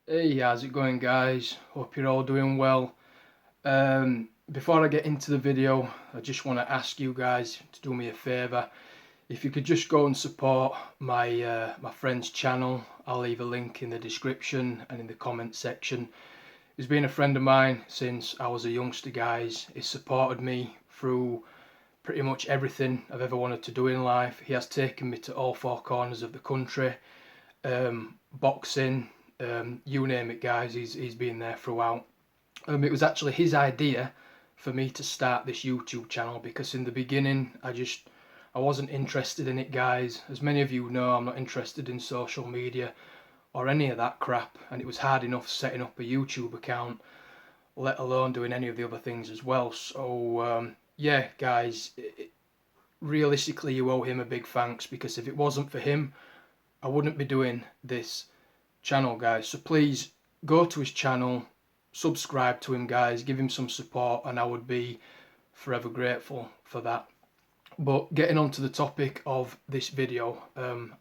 Hey, how's it going, guys? Hope you're all doing well. Before I get into the video, I just want to ask you guys to do me a favor. If you could just go and support my friend's channel, I'll leave a link in the description and in the comment section. He's been a friend of mine since I was a youngster, guys. He's supported me through pretty much everything I've ever wanted to do in life. He has taken me to all four corners of the country. Boxing, you name it, guys. He's been there throughout. It was actually his idea for me to start this YouTube channel because in the beginning I wasn't interested in it, guys. As many of you know, I'm not interested in social media or any of that crap, and it was hard enough setting up a YouTube account, let alone doing any of the other things as well. So yeah, guys, realistically, you owe him a big thanks because if it wasn't for him, I wouldn't be doing this channel, guys. So please go to his channel, subscribe to him, guys, give him some support, and I would be forever grateful for that. But getting on to the topic of this video,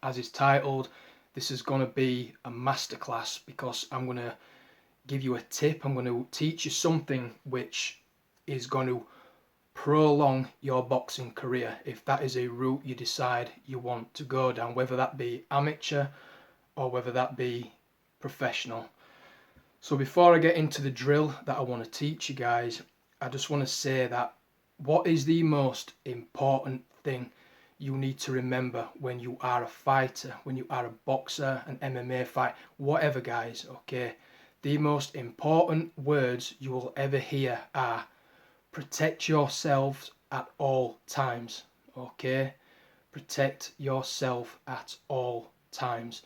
as is titled, this is going to be a masterclass because I'm going to give you a tip. I'm going to teach you something which is going to prolong your boxing career if that is a route you decide you want to go down, whether that be amateur or whether that be professional. So before I get into the drill that I want to teach you guys, I just want to say that what is the most important thing you need to remember when you are a fighter, when you are a boxer, an MMA fight, whatever, guys, okay? The most important words you will ever hear are protect yourselves at all times, okay? Protect yourself at all times.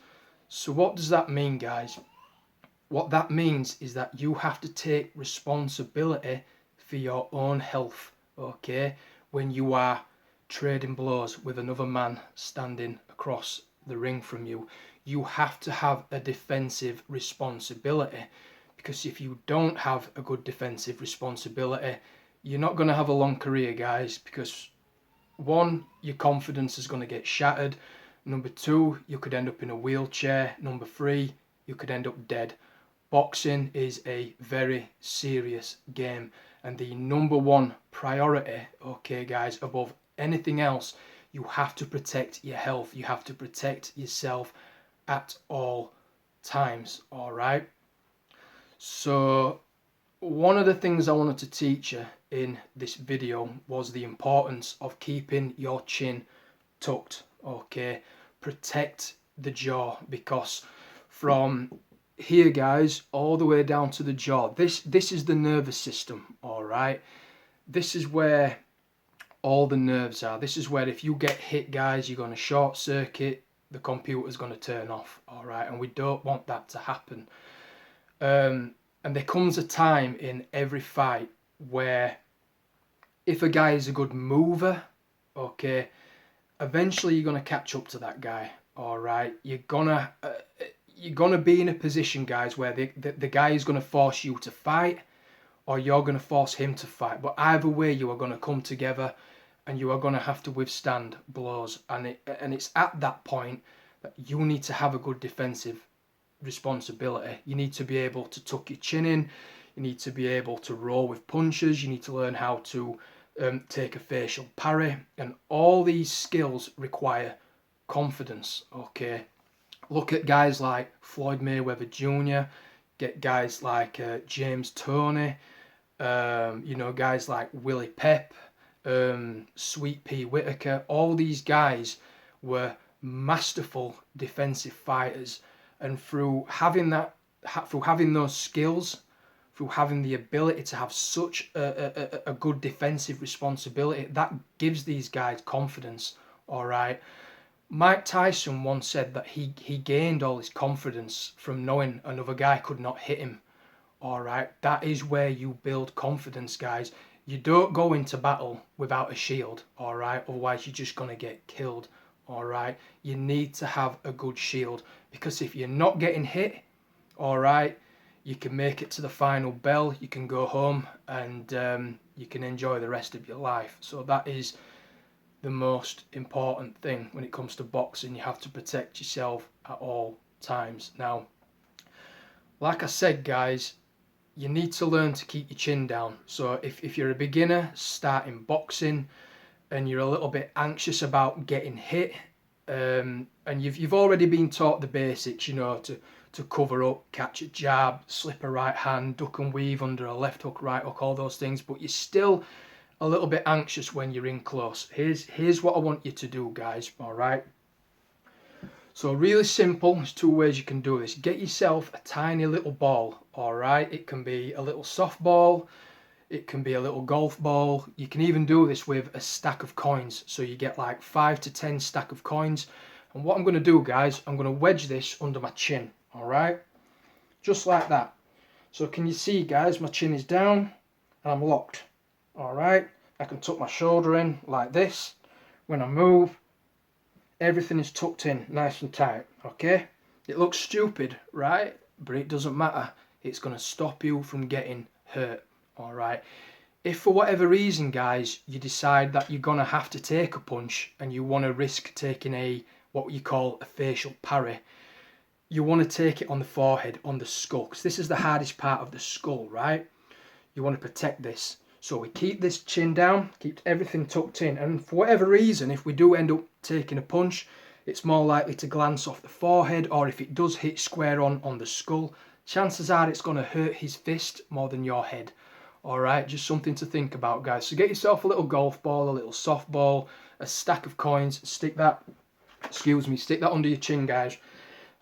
So what does that mean, guys? What that means is that you have to take responsibility for your own health, okay? When you are trading blows with another man standing across the ring from you, you have to have a defensive responsibility, because if you don't have a good defensive responsibility, you're not going to have a long career, guys, because one, your confidence is going to get shattered. Number two, you could end up in a wheelchair. Number three, you could end up dead. Boxing is a very serious game, and the number one priority, okay, guys, above anything else, you have to protect your health. You have to protect yourself at all times, all right? So one of the things I wanted to teach you in this video was the importance of keeping your chin tucked, okay? Protect the jaw, because from here, guys, all the way down to the jaw, this is the nervous system, all right? This is where all the nerves are. This is where if you get hit, guys, you're going to short circuit, the computer's going to turn off, all right? And we don't want that to happen. And there comes a time in every fight where if a guy is a good mover, okay, eventually you're going to catch up to that guy, all right? You're gonna be in a position, guys, where the guy is going to force you to fight, or you're going to force him to fight. But either way, you are going to come together and you are going to have to withstand blows. And it's at that point that you need to have a good defensive responsibility. You need to be able to tuck your chin in. You need to be able to roll with punches. You need to learn how to take a facial parry. And all these skills require confidence, okay? Look at guys like Floyd Mayweather Jr., get guys like James Toney, guys like Willie Pep, Sweet Pea Whitaker. All these guys were masterful defensive fighters, and through having those skills, through having the ability to have such a good defensive responsibility, that gives these guys confidence, all right? Mike Tyson once said that he gained all his confidence from knowing another guy could not hit him. All right, that is where you build confidence, guys. You don't go into battle without a shield, all right? Otherwise, you're just going to get killed, all right? You need to have a good shield, because if you're not getting hit, all right, you can make it to the final bell, you can go home, and you can enjoy the rest of your life. So that is the most important thing when it comes to boxing. You have to protect yourself at all times. Now, Like I said, guys, you need to learn to keep your chin down. So if you're a beginner starting boxing and you're a little bit anxious about getting hit, and you've already been taught the basics, you know, to cover up, catch a jab, slip a right hand, duck and weave under a left hook, right hook, all those things, but you're still a little bit anxious when you're in close. Here's what I want you to do, guys. All right. So really simple. There's two ways you can do this. Get yourself a tiny little ball. All right. It can be a little softball. It can be a little golf ball. You can even do this with a stack of coins. So you get like 5 to 10 stack of coins. And what I'm going to do, guys, I'm going to wedge this under my chin. All right. Just like that. So can you see, guys, my chin is down and I'm locked. All right. I can tuck my shoulder in like this. When I move, everything is tucked in nice and tight. Okay. It looks stupid, right? But it doesn't matter. It's going to stop you from getting hurt. All right. If for whatever reason, guys, you decide that you're going to have to take a punch and you want to risk taking a what you call a facial parry, you want to take it on the forehead, on the skull, because this is the hardest part of the skull, right? You want to protect this. So we keep this chin down, keep everything tucked in, and for whatever reason, if we do end up taking a punch, it's more likely to glance off the forehead, or if it does hit square on the skull, chances are it's going to hurt his fist more than your head. All right, just something to think about, guys. So get yourself a little golf ball, a little softball, a stack of coins, stick that under your chin, guys.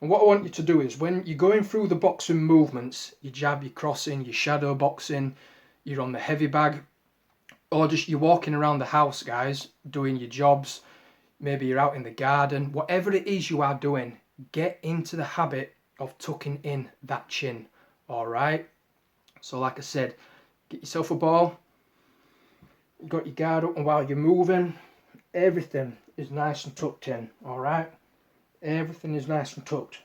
And what I want you to do is when you're going through the boxing movements, your jab, your crossing, your shadow boxing, you're on the heavy bag, or just you're walking around the house, guys, doing your jobs, maybe you're out in the garden, whatever it is you are doing, get into the habit of tucking in that chin, all right? So like I said, get yourself a ball, you got your guard up, and while you're moving, everything is nice and tucked in, all right? Everything is nice and tucked,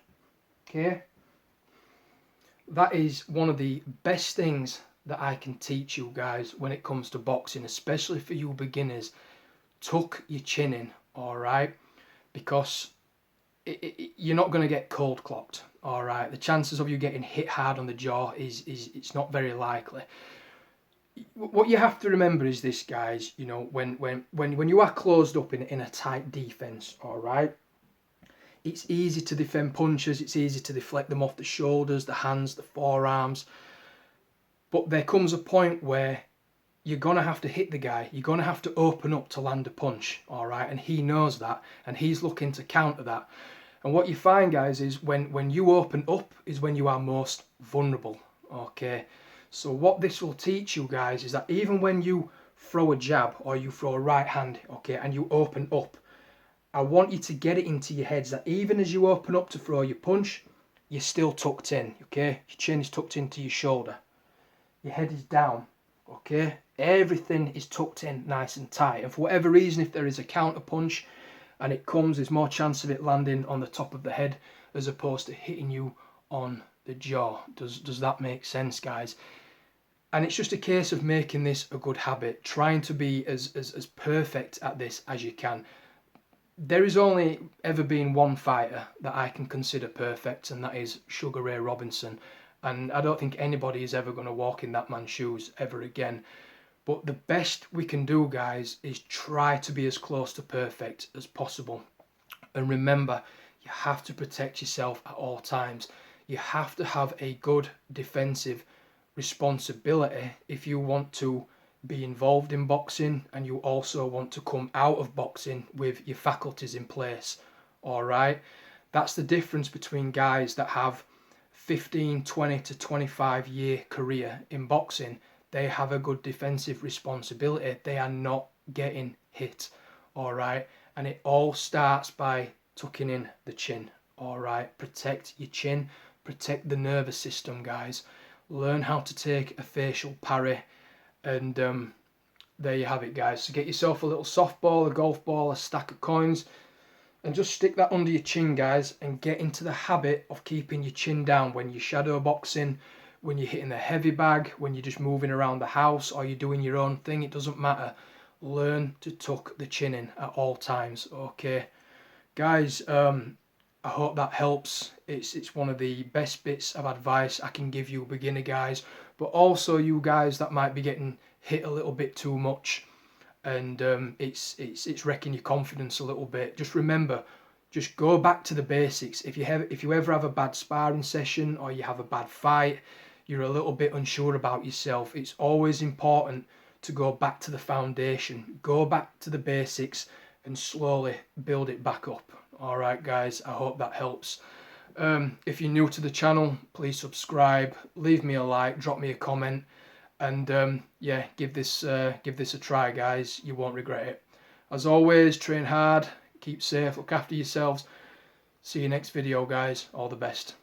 okay? That is one of the best things that I can teach you guys when it comes to boxing, especially for you beginners. Tuck your chin in, all right? Because you're not going to get cold clocked, all right? The chances of you getting hit hard on the jaw is it's not very likely. What you have to remember is this, guys, you know, when you are closed up in a tight defense, all right? It's easy to defend punches, it's easy to deflect them off the shoulders, the hands, the forearms. But there comes a point where you're going to have to hit the guy. You're going to have to open up to land a punch, all right? And he knows that, and he's looking to counter that. And what you find, guys, is when you open up is when you are most vulnerable, okay? So what this will teach you, guys, is that even when you throw a jab or you throw a right hand, okay, and you open up, I want you to get it into your heads that even as you open up to throw your punch, you're still tucked in, okay? Your chin is tucked into your shoulder. Your head is down, okay? Everything is tucked in nice and tight. And for whatever reason, if there is a counter punch and it comes, there's more chance of it landing on the top of the head as opposed to hitting you on the jaw. Does that make sense, guys? And it's just a case of making this a good habit, trying to be as perfect at this as you can. There is only ever been one fighter that I can consider perfect, and that is Sugar Ray Robinson. And I don't think anybody is ever going to walk in that man's shoes ever again. But the best we can do, guys, is try to be as close to perfect as possible. And remember, you have to protect yourself at all times. You have to have a good defensive responsibility if you want to be involved in boxing and you also want to come out of boxing with your faculties in place, all right? That's the difference between guys that have 15, 20 to 25 year career in boxing. They have a good defensive responsibility. They are not getting hit, all right? And it all starts by tucking in the chin, all right? Protect your chin, protect the nervous system, guys. Learn how to take a facial parry. And there you have it, guys. So get yourself a little softball, a golf ball, a stack of coins, and just stick that under your chin, guys, and get into the habit of keeping your chin down when you're shadow boxing, when you're hitting the heavy bag, when you're just moving around the house or you're doing your own thing. It doesn't matter. Learn to tuck the chin in at all times, okay? Guys, I hope that helps. It's one of the best bits of advice I can give you beginner guys, but also you guys that might be getting hit a little bit too much, and it's wrecking your confidence a little bit. Just remember, just go back to the basics. If you ever have a bad sparring session or you have a bad fight, you're a little bit unsure about yourself, it's always important to go back to the foundation, go back to the basics, and slowly build it back up. All right, guys, I hope that helps. If you're new to the channel, please subscribe, leave me a like, drop me a comment, and yeah, give this a try, guys. You won't regret it. As always, train hard, keep safe, look after yourselves. See you next video, guys. All the best.